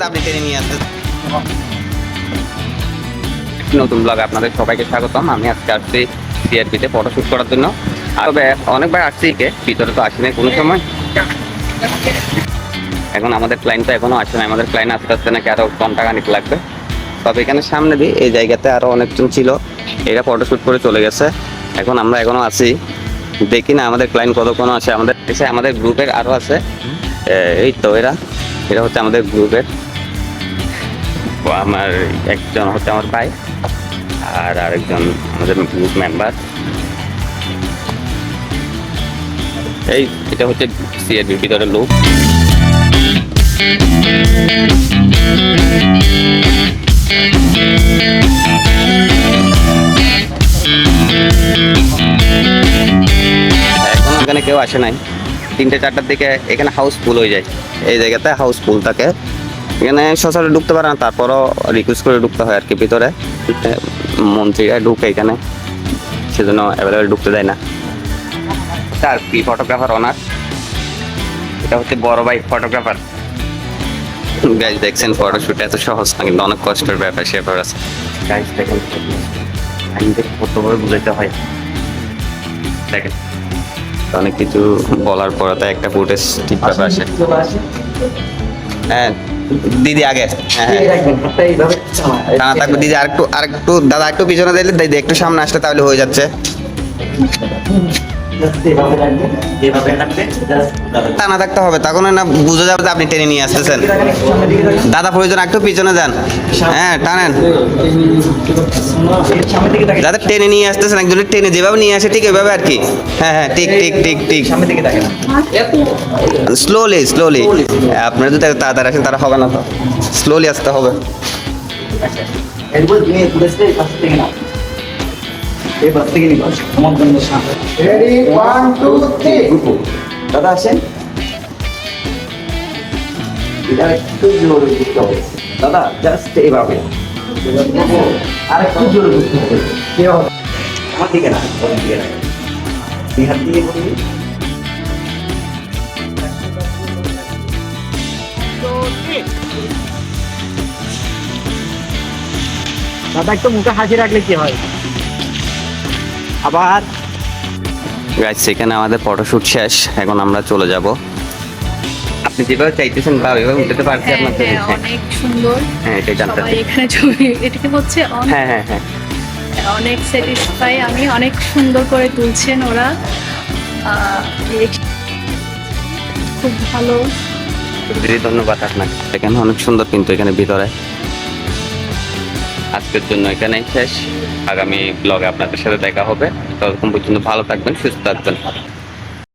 আপনি টেনে নিয়ে আসেন। নতুন ব্লগে আপনাদের সবাইকে স্বাগতম। আমি আজকে আসছি সিআরপিতে ফটোশুট করার জন্য। তবে অনেকবার আসছি ভিতরে তো আসেনি কোনো সময়। এখন আমাদের ক্লায়েন্ট তো এখনো আসে না, আমাদের ক্লায়েন্ট আস্তে আস্তে নাকি আরো ঘন্টা খানিক লাগবে। তবে এখানে সামনে দিয়ে এই জায়গাতে আরো অনেকজন ছিল, এরা ফটোশুট করে চলে গেছে। এখন আমরা এখনো আছি, দেখি না আমাদের ক্লায়েন্ট কতক্ষণ আসে। আমাদের গ্রুপের আরো আছে, এই তো এরা হচ্ছে আমাদের গ্রুপের। আমার একজন হচ্ছে আমার ভাই আর আরেকজন আমাদের গ্রুপ মেম্বার। এটা হচ্ছে সিআরবির ভিতরের লোক। এখন এখানে কেউ আসে নাই, 3-4টার দিকে এখানে হাউসফুল হয়ে যায়। এই জায়গাতে হাউসফুল থাকে, এখানে সচরাচর ঢুকতে পারে না, তারপরও রিকোয়েস্ট করে ঢুকতে হয় আর কি। ভিতরে মন্ত্রীরা ঢুকে এখানে, সেজন্য অ্যাভেলেবেল ঢুকতে দেয় না। তার কি ফটোগ্রাফার ওনার, এটা হচ্ছে বড় ভাই ফটোগ্রাফার। গাইজ দেখছেন ফটোশুট এত সহজ না, কিন্তু অনেক কষ্টের ব্যাপার সেপার আছে। গাইজ দেখেন কত বড় বুঝাইতে হয়, দেখেন অনেক কিছু বলার পরে তো একটা ফুটেজ ঠিক ভাবে আসে। হ্যাঁ দিদি আগে, হ্যাঁ হ্যাঁ থাকবে দিদি। আরেকটু দাদা একটু পিছনে দিলে, দিদি একটু সামনে আসলে তাহলে হয়ে যাচ্ছে। টানা থাকতে হবে, তখন না বুঝে যাবে যে আপনি টেনে নিয়ে আসতেছেন। দাদা প্রয়োজন একটু পিছনে যান, হ্যাঁ টানেন। দাদা টেনে নিয়ে আসতেছেন, একজন টেনে যেভাবে নিয়ে আসে ঠিক ওইভাবে আর কি। হ্যাঁ হ্যাঁ ঠিক ঠিক ঠিক ঠিক। স্লোলি স্লোলি, আপনারা যদি তাড়াতাড়ি আসেন তারা হবে না, তো স্লোলি আসতে হবে। দাদা আসেন, একটু জোরে দিতে হবে দাদা, জাস্ট এইভাবে আর একটু জোরে দিতে হবে। আমার দিকে না, ওর দিকে না, দুই হাত দিয়ে বলি। দাদা একটু মুখে হাসি রাখলে কি হয়। আবার গাইজ সেখানে আমাদের ফটোশুট শেষ, এখন আমরা চলে যাব। আপনি যেভাবে চাইতেছেন বা ওইভাবে উঠতে পারছি আপনার। অনেক সুন্দর। হ্যাঁ এটাই জানতে সবাই এখানে ছবি এটাকে হচ্ছে হ্যাঁ হ্যাঁ হ্যাঁ অনেক স্যাটিসফাই আমি, অনেক সুন্দর করে তুলছেন ওরা, খুব ভালো। দিদি ধন্যবাদ আপনাকে। এখানে অনেক সুন্দর, কিন্তু এখানে ভিতরে। আজকের জন্য এখানেই শেষ, আগামী ব্লগে আপনাদের সাথে দেখা হবে। ততক্ষণ পর্যন্ত ভালো থাকবেন, সুস্থ থাকবেন।